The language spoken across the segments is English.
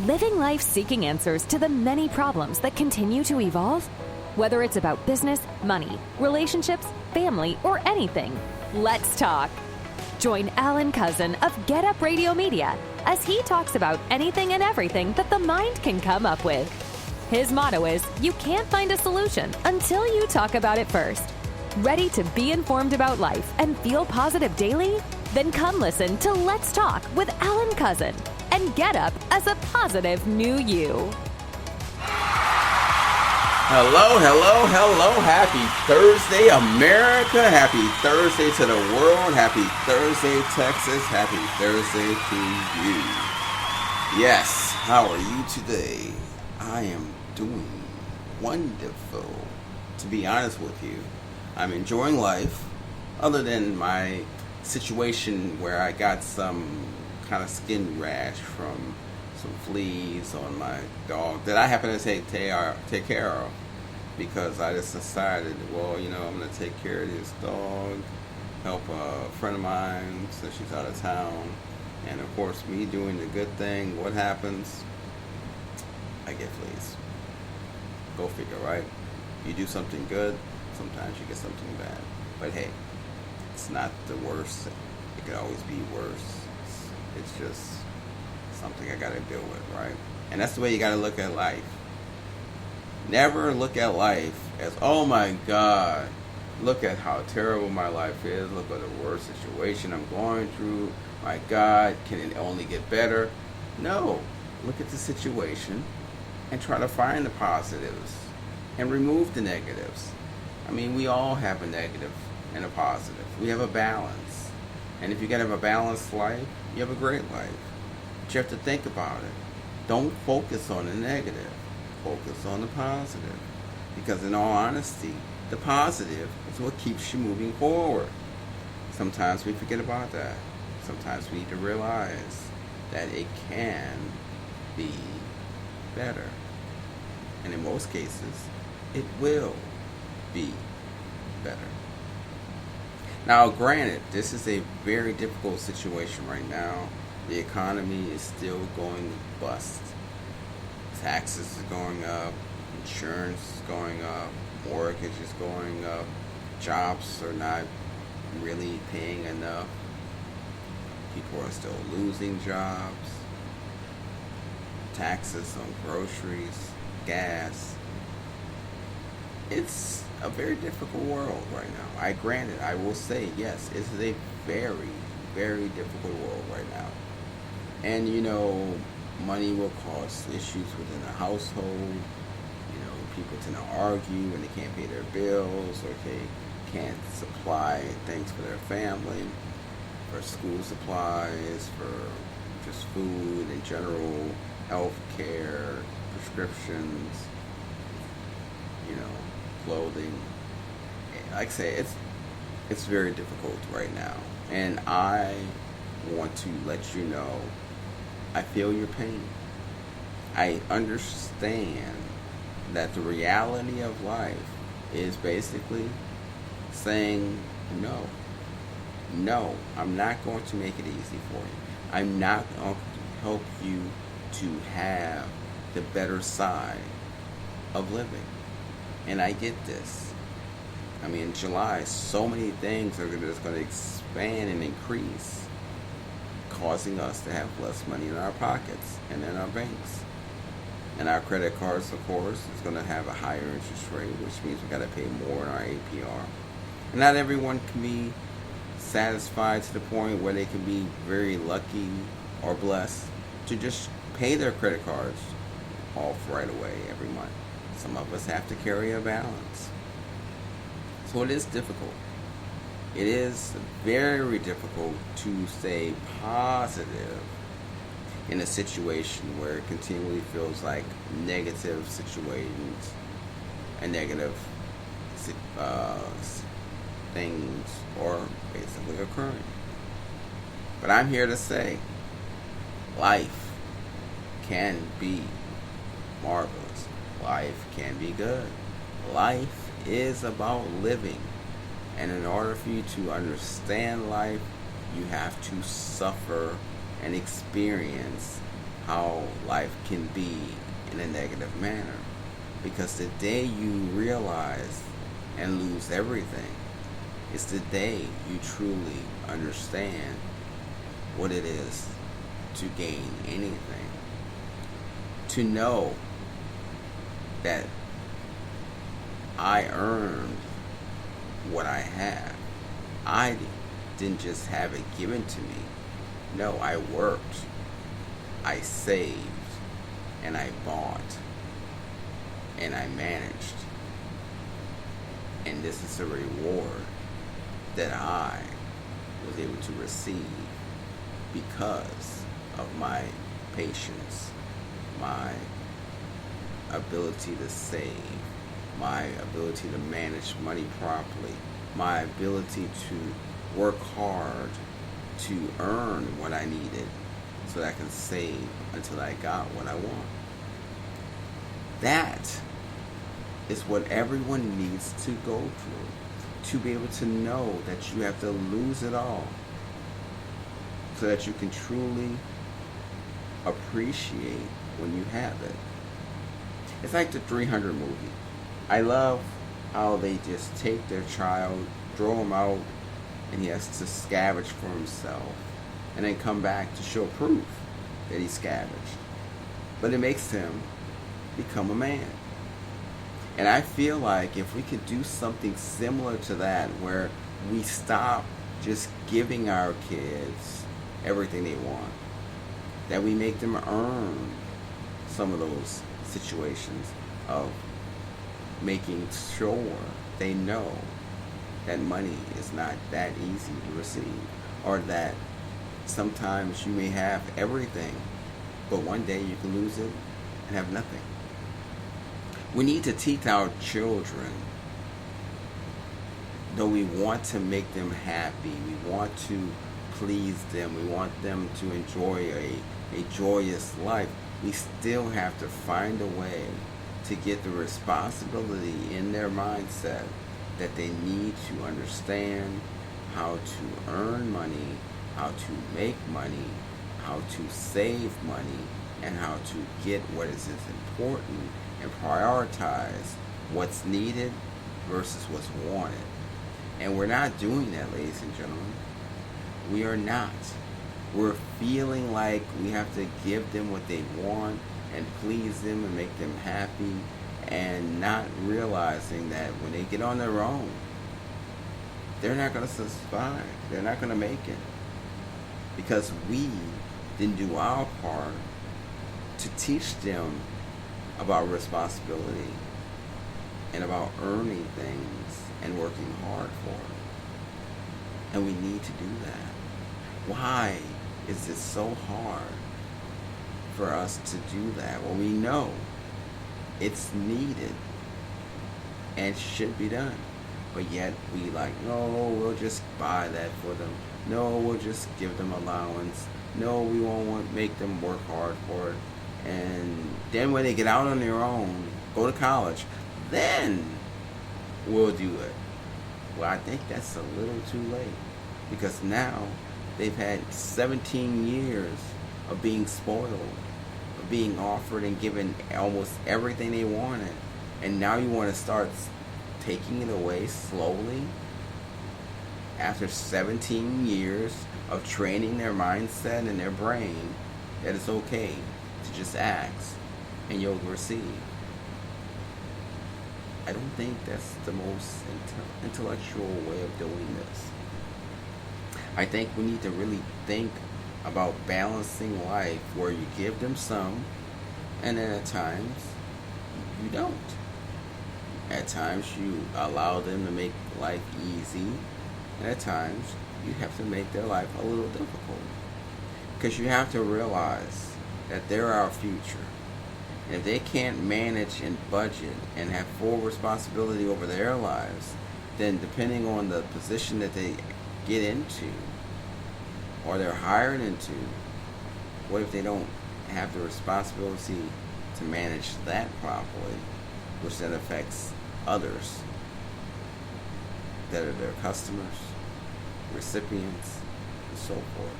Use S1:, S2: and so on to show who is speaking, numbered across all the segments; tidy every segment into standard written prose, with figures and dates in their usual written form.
S1: Living life seeking answers to the many problems that continue to evolve? Whether it's about business, money, relationships, family, or anything, let's talk. Join Alan Cousin of getupradio Media as he talks about anything and everything that the mind can come up with. His motto is, you can't find a solution until you talk about it first. Ready to be informed about life and feel positive daily? Then come listen to Let's Talk with Alan Cousin and get up as a positive new you.
S2: Hello. Happy Thursday, America. Happy Thursday to the world. Happy Thursday, Texas. Happy Thursday to you. Yes, how are you today? I am doing wonderful. To be honest with you, I'm enjoying life, other than my situation where I got some kind of skin rash from some fleas on my dog that I happen to take care of, because I just decided, well, I'm going to take care of this dog, help a friend of mine since she's out of town, and of course me doing the good thing, what happens? I get fleas. Go figure, right? You do something good, sometimes you get something bad. But hey, it's not the worst. It could always be worse. It's just something I got to deal with, right? And that's the way you got to look at life. Never look at life as, oh my God, look at how terrible my life is. Look at the worst situation I'm going through. My God, can it only get better? No. Look at the situation and try to find the positives and remove the negatives. I mean, we all have a negative and a positive. We have a balance. And if you can have a balanced life, you have a great life. But you have to think about it. Don't focus on the negative. Focus on the positive. Because in all honesty, the positive is what keeps you moving forward. Sometimes we forget about that. Sometimes we need to realize that it can be better. And in most cases, it will be better. Now, granted, this is a very difficult situation right now. The economy is still going bust. Taxes are going up, insurance is going up, mortgage is going up, jobs are not really paying enough. People are still losing jobs. Taxes on groceries, gas. It's a very difficult world right now. I will say, yes, it's a very, very difficult world right now. And money will cause issues within a household. People tend to argue when they can't pay their bills, or they can't supply things for their family, for school supplies, for just food in general, health care, prescriptions, clothing. Like I say, it's very difficult right now. And I want to let you know, I feel your pain. I understand that the reality of life is basically saying no. No, I'm not going to make it easy for you. I'm not going to help you to have the better side of living. And I get this. I mean, in July, so many things are just going to expand and increase, causing us to have less money in our pockets and in our banks. And our credit cards, of course, is going to have a higher interest rate, which means we got to pay more in our APR. And not everyone can be satisfied to the point where they can be very lucky or blessed to just pay their credit cards off right away every month. Some of us have to carry a balance. So it is difficult. It is very difficult to stay positive in a situation where it continually feels like negative situations and negative things are basically occurring. But I'm here to say, life can be marvelous. Life can be good. Life is about living. And in order for you to understand life, you have to suffer and experience how life can be in a negative manner. Because the day you realize and lose everything is the day you truly understand what it is to gain anything. To know that I earned what I have. I didn't just have it given to me. No, I worked, I saved, and I bought, and I managed. And this is a reward that I was able to receive because of my patience, my ability to save, my ability to manage money properly, my ability to work hard to earn what I needed so that I can save until I got what I want. That is what everyone needs to go through, to be able to know that you have to lose it all so that you can truly appreciate when you have it. It's like the 300 movie. I love how they just take their child, throw him out, and he has to scavenge for himself and then come back to show proof that he scavenged. But it makes him become a man. And I feel like if we could do something similar to that, where we stop just giving our kids everything they want, that we make them earn some of those situations of making sure they know that money is not that easy to receive, or that sometimes you may have everything, but one day you can lose it and have nothing. We need to teach our children, though we want to make them happy, we want to please them, we want them to enjoy a joyous life, we still have to find a way to get the responsibility in their mindset that they need to understand how to earn money, how to make money, how to save money, and how to get what is important and prioritize what's needed versus what's wanted. And we're not doing that, ladies and gentlemen. We are not. We're feeling like we have to give them what they want and please them and make them happy, and not realizing that when they get on their own, they're not going to survive. They're not going to make it. Because we didn't do our part to teach them about responsibility and about earning things and working hard for it. And we need to do that. Why is it so hard for us to do that? Well, we know it's needed and should be done. But yet we no, we'll just buy that for them. No, we'll just give them allowance. No, we won't make them work hard for it. And then when they get out on their own, go to college, then we'll do it. Well, I think that's a little too late, because now they've had 17 years of being spoiled, of being offered and given almost everything they wanted. And now you want to start taking it away slowly after 17 years of training their mindset and their brain that it's okay to just ask and you'll receive. I don't think that's the most intellectual way of doing this. I think we need to really think about balancing life, where you give them some and then at times you don't. At times you allow them to make life easy, and at times you have to make their life a little difficult. Because you have to realize that they're our future. And if they can't manage and budget and have full responsibility over their lives, then depending on the position that they get into or they're hired into, what if they don't have the responsibility to manage that properly, which then affects others that are their customers, recipients, and so forth.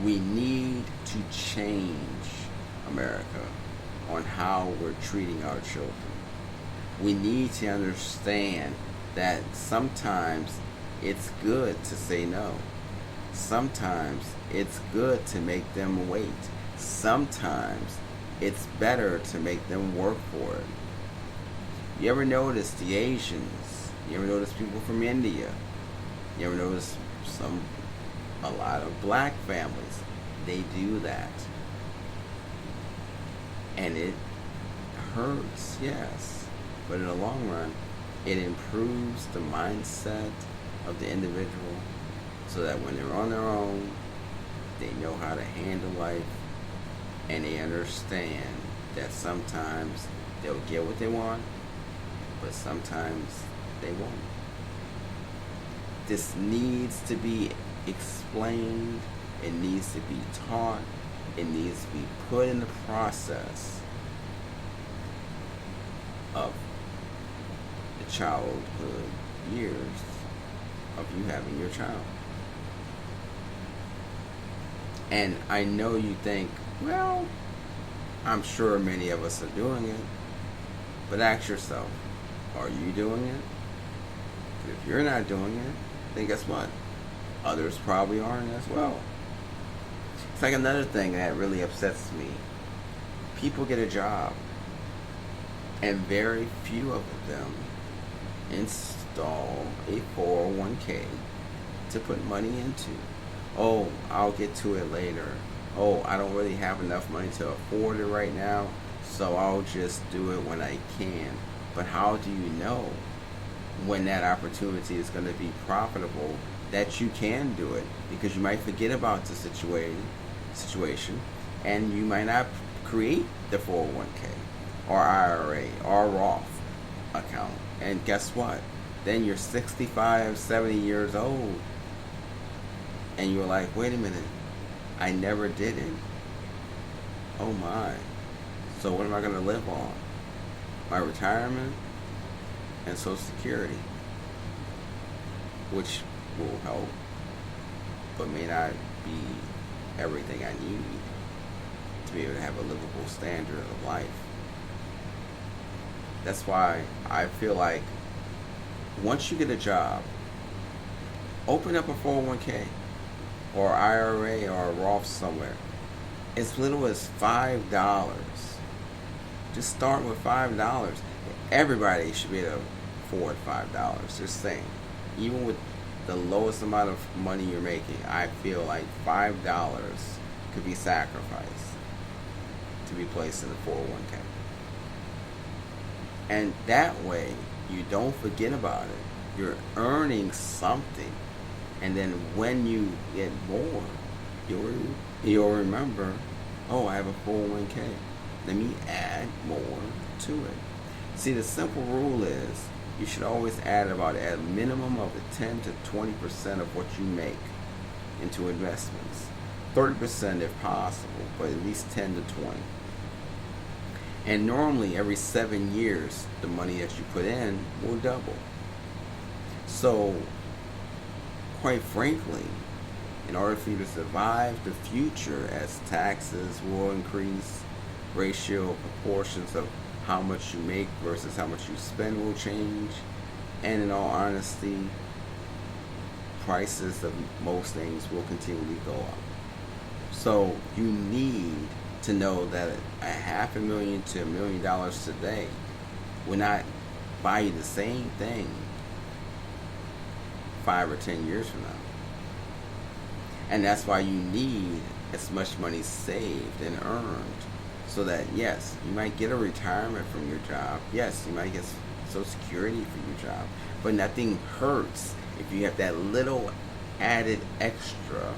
S2: We need to change America on how we're treating our children. We need to understand that sometimes it's good to say no. Sometimes it's good to make them wait. Sometimes it's better to make them work for it. You ever notice the Asians? You ever notice people from India? You ever notice a lot of black families? They do that. And it hurts, yes. But in the long run, it improves the mindset of the individual so that when they're on their own, they know how to handle life, and they understand that sometimes they'll get what they want, but sometimes they won't. This needs to be explained, it needs to be taught, it needs to be put in the process of the childhood years of you having your child. And I know you think, well, I'm sure many of us are doing it, but ask yourself, are you doing it? If you're not doing it, then guess what? Others probably aren't as well. It's like another thing that really upsets me. People get a job, and very few of them install a 401k to put money into. Oh, I'll get to it later. Oh, I don't really have enough money to afford it right now, so I'll just do it when I can. But how do you know when that opportunity is going to be profitable that you can do it? Because you might forget about the situation, and you might not create the 401k or IRA or Roth account. And guess what? Then you're 65, 70 years old, and you're like, wait a minute, I never did it. Oh my. So what am I going to live on? My retirement and Social Security, which will help, but may not be everything I need to be able to have a livable standard of life. That's why I feel like once you get a job, open up a 401k or IRA or a Roth somewhere. As little as $5. Just start with $5. Everybody should be able to afford $5. Just saying. Even with the lowest amount of money you're making, I feel like $5 could be sacrificed to be placed in the 401k. And that way, you don't forget about it. You're earning something. And then when you get more, you'll remember, oh, I have a 401k. Let me add more to it. See, the simple rule is you should always add about a minimum of 10 to 20% of what you make into investments. 30% if possible, but at least 10 to 20. And normally every 7 years, the money that you put in will double. So, quite frankly, in order for you to survive the future as taxes will increase, ratio proportions of how much you make versus how much you spend will change, and in all honesty, prices of most things will continually go up. So you need to know that $500,000 to $1 million today will not buy you the same thing 5 or 10 years from now. And that's why you need as much money saved and earned, so that yes, you might get a retirement from your job. Yes, you might get Social Security from your job, but nothing hurts if you have that little added extra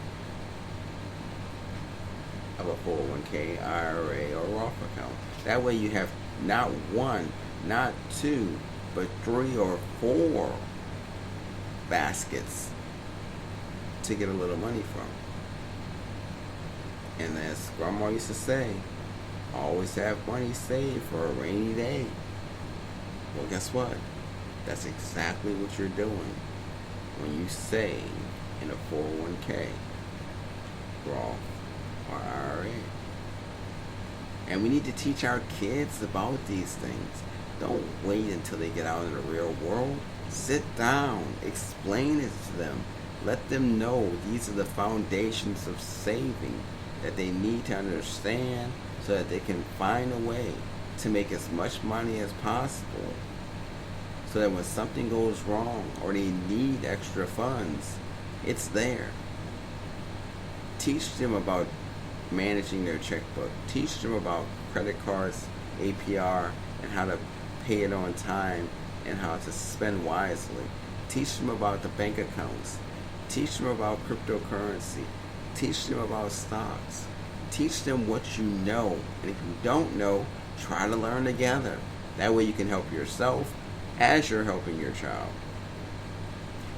S2: of a 401k, IRA, or Roth account. That way you have not one, not two, but 3 or 4 baskets to get a little money from. And as Grandma used to say, always have money saved for a rainy day. Well, guess what? That's exactly what you're doing when you save in a 401k, Roth, or IRA. And we need to teach our kids about these things. Don't wait until they get out in the real world. Sit down, explain it to them. Let them know these are the foundations of saving that they need to understand so that they can find a way to make as much money as possible, so that when something goes wrong or they need extra funds, it's there. Teach them about managing their checkbook. Teach them about credit cards, APR, and how to pay it on time and how to spend wisely. Teach them about the bank accounts. Teach them about cryptocurrency. Teach them about stocks. Teach them what you know. And if you don't know, try to learn together. That way you can help yourself as you're helping your child.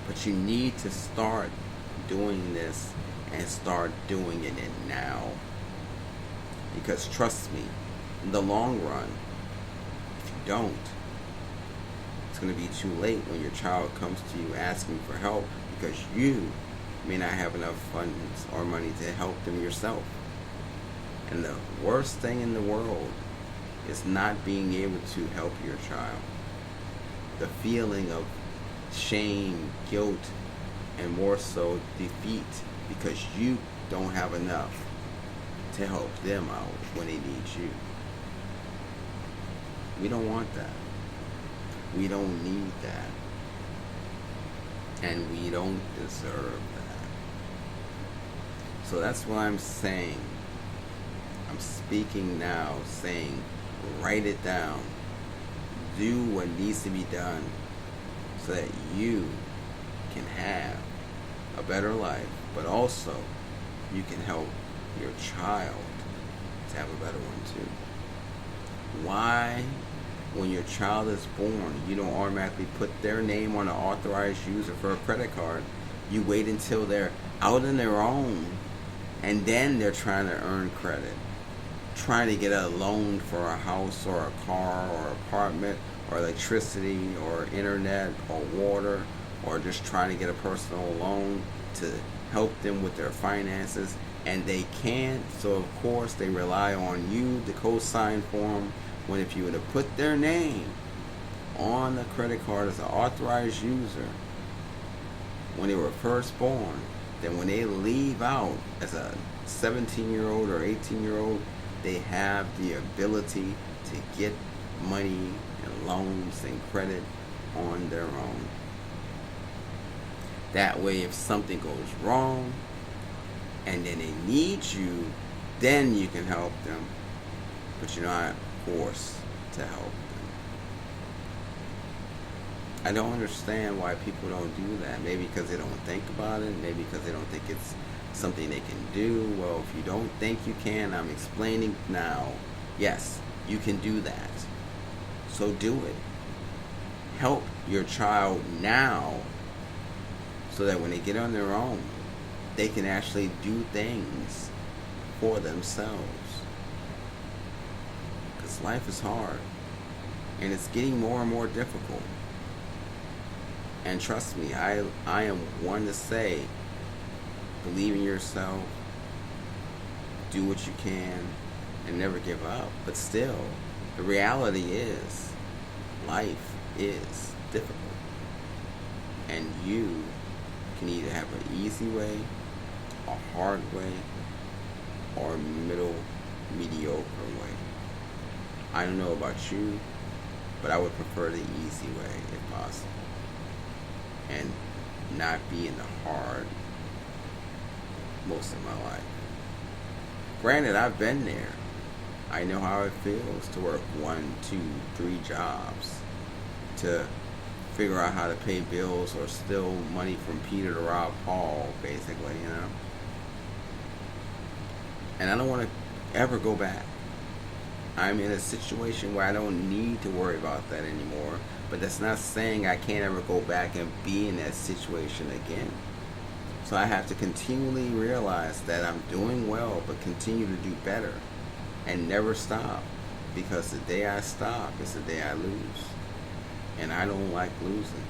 S2: But you need to start doing this and start doing it now. Because trust me, in the long run, if you don't, it's going to be too late when your child comes to you asking for help, because you may not have enough funds or money to help them yourself. And the worst thing in the world is not being able to help your child. The feeling of shame, guilt, and more so defeat because you don't have enough to help them out when they need you. We don't want that. We don't need that. And we don't deserve that. So that's what I'm saying. I'm speaking now, saying, write it down. Do what needs to be done so that you can have a better life, but also you can help your child to have a better one too. Why, when your child is born, you don't automatically put their name on an authorized user for a credit card? You wait until they're out on their own, and then they're trying to earn credit, trying to get a loan for a house or a car or apartment or electricity or internet or water, or just trying to get a personal loan to help them with their finances, and they can't. So of course they rely on you to co-sign for them, when if you would have put their name on the credit card as an authorized user when they were first born, then when they leave out as a 17-year-old or 18-year-old, they have the ability to get money and loans and credit on their own. That way, if something goes wrong and then they need you, then you can help them. But you're not forced to help them. I don't understand why people don't do that. Maybe because they don't think about it. Maybe because they don't think it's something they can do. Well, if you don't think you can, I'm explaining now. Yes, you can do that. So do it. Help your child now so that when they get on their own, they can actually do things for themselves. Because life is hard, and it's getting more and more difficult. And trust me, I am one to say, believe in yourself, do what you can, and never give up. But still, the reality is, life is difficult. And you can either have an easy way, a hard way, or a mediocre way. I don't know about you, but I would prefer the easy way if possible, and not be in the hard most of my life. Granted, I've been there. I know how it feels to work 1, 2, 3 jobs to figure out how to pay bills or steal money from Peter to rob Paul, basically, you know. And I don't want to ever go back. I'm in a situation where I don't need to worry about that anymore, but that's not saying I can't ever go back and be in that situation again. So I have to continually realize that I'm doing well, but continue to do better and never stop, because the day I stop is the day I lose. And I don't like losing.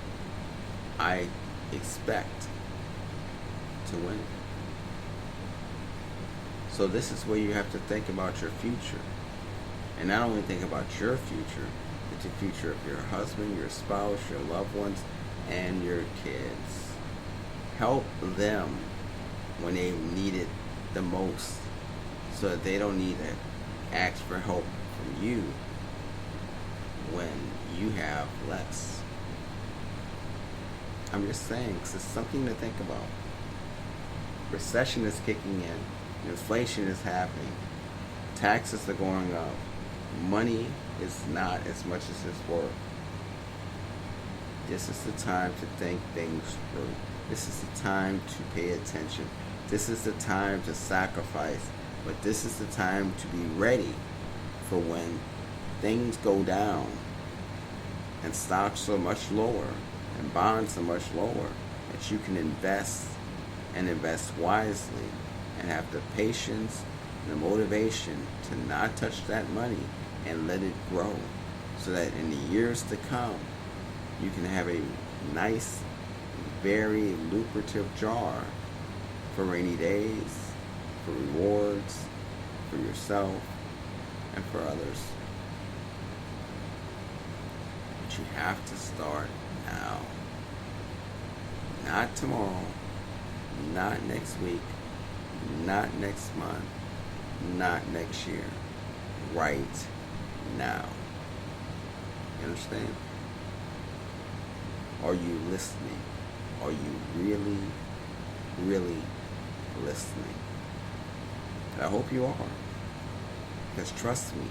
S2: I expect to win. So this is where you have to think about your future. And not only think about your future, but the future of your husband, your spouse, your loved ones, and your kids. Help them when they need it the most, so that they don't need to ask for help from you when you have less. I'm just saying, 'cause it's something to think about. Recession is kicking in. Inflation is happening. Taxes are going up. Money is not as much as it's worth. This is the time to think things through. This is the time to pay attention. This is the time to sacrifice. But this is the time to be ready for when things go down and stocks are much lower and bonds are much lower, that you can invest and invest wisely and have the patience and the motivation to not touch that money and let it grow, so that in the years to come you can have a nice, very lucrative jar for rainy days, for rewards, for yourself, and for others. But you have to start now. Not tomorrow, not next week, not next month, not next year. Right now. You understand? Are you listening? Are you really, really listening? And I hope you are. Because trust me,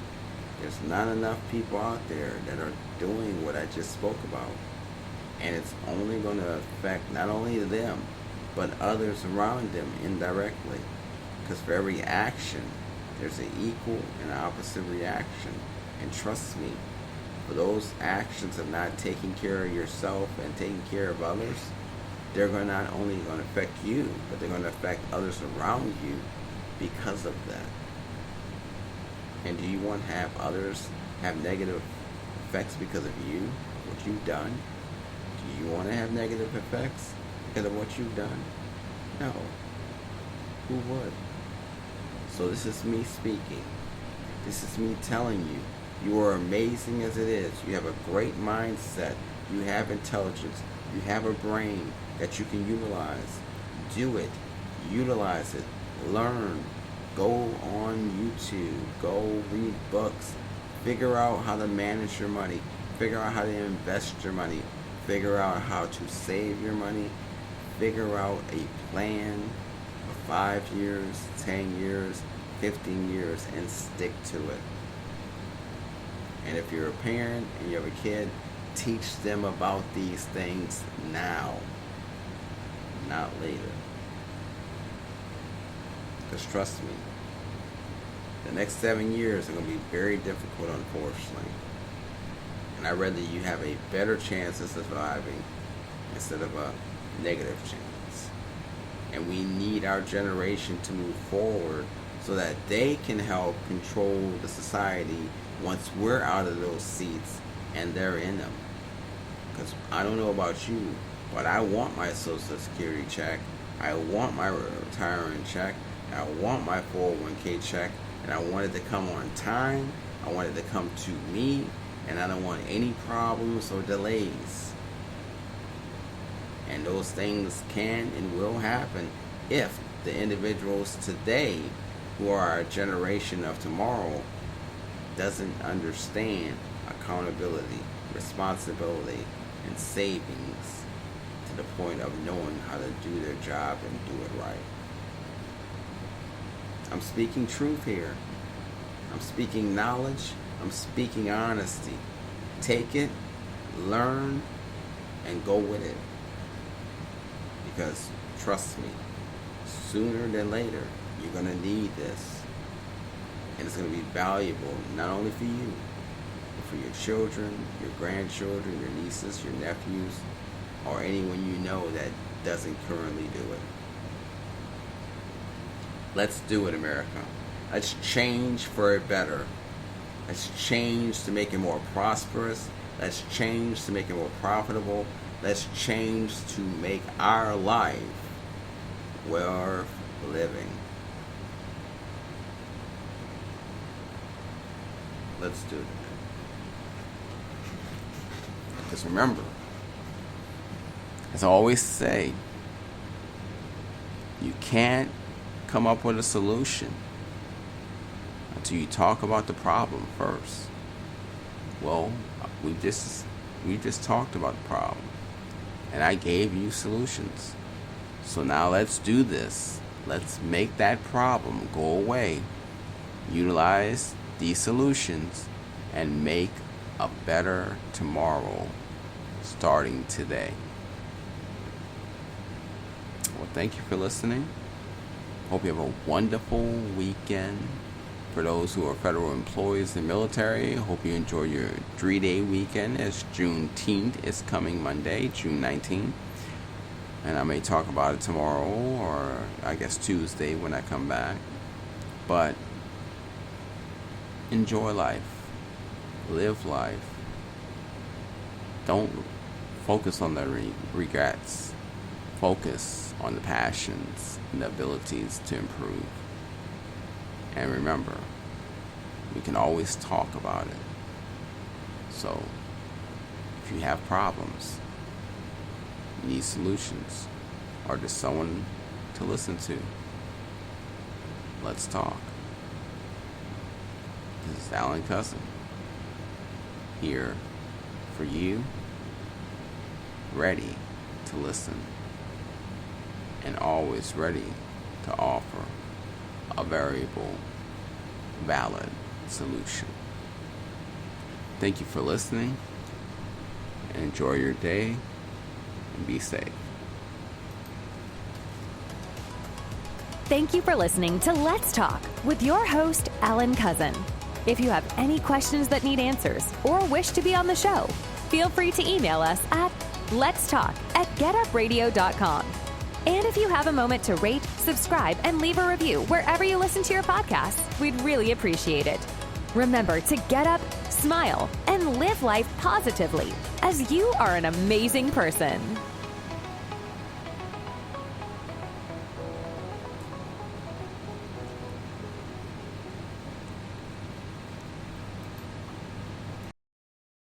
S2: there's not enough people out there that are doing what I just spoke about. And it's only going to affect not only them, but others around them indirectly. Because for every action, there's an equal and opposite reaction. And trust me, for those actions of not taking care of yourself and taking care of others, they're not only going to affect you, but they're going to affect others around you because of that. And do you want to have others have negative effects because of you, what you've done? Do you want to have negative effects because of what you've done? No. Who would? So this is me speaking. This is me telling you, you are amazing as it is. You have a great mindset. You have intelligence. You have a brain that you can utilize. Do it. Utilize it. Learn. Go on YouTube. Go read books. Figure out how to manage your money. Figure out how to invest your money. Figure out how to save your money. Figure out a plan of 5 years, 10 years, 15 years, and stick to it. And if you're a parent and you have a kid, teach them about these things now, not later. Because trust me, the next 7 years are going to be very difficult, unfortunately. And I'd rather you have a better chance of surviving instead of a negative chance. And we need our generation to move forward so that they can help control the society once we're out of those seats and they're in them. Because I don't know about you, but I want my Social Security check. I want my retirement check. I want my 401k check. And I want it to come on time. I want it to come to me. And I don't want any problems or delays. And those things can and will happen if the individuals today, who are our generation of tomorrow, doesn't understand accountability, responsibility, and savings to the point of knowing how to do their job and do it right. I'm speaking truth here. I'm speaking knowledge. I'm speaking honesty. Take it, learn, and go with it. Because trust me, sooner than later, you're going to need this. And it's going to be valuable, not only for you, but for your children, your grandchildren, your nieces, your nephews, or anyone you know that doesn't currently do it. Let's do it, America. Let's change for it better. Let's change to make it more prosperous. Let's change to make it more profitable. Let's change to make our life worth living. Let's do it. Because remember, as I always say, you can't come up with a solution until you talk about the problem first. Well, we just talked about the problem, and I gave you solutions. So now let's do this. Let's make that problem go away. Utilize these solutions and make a better tomorrow starting today. Well, thank you for listening. Hope you have a wonderful weekend. For those who are federal employees in the military, hope you enjoy your 3-day weekend, as Juneteenth is coming Monday, June 19th. And I may talk about it tomorrow, or I guess Tuesday when I come back. But enjoy life. Live life. Don't focus on the regrets. Focus on the passions and the abilities to improve. And remember, we can always talk about it. So, if you have problems, you need solutions, or just someone to listen to, let's talk. This is Alan Cousin, here for you, ready to listen, and always ready to offer a variable, valid solution. Thank you for listening, and enjoy your day, and be safe.
S1: Thank you for listening to Let's Talk with your host, Alan Cousin. If you have any questions that need answers or wish to be on the show, feel free to email us at letstalk@getupradio.com. And if you have a moment to rate, subscribe, and leave a review wherever you listen to your podcasts, we'd really appreciate it. Remember to get up, smile, and live life positively, as you are an amazing person.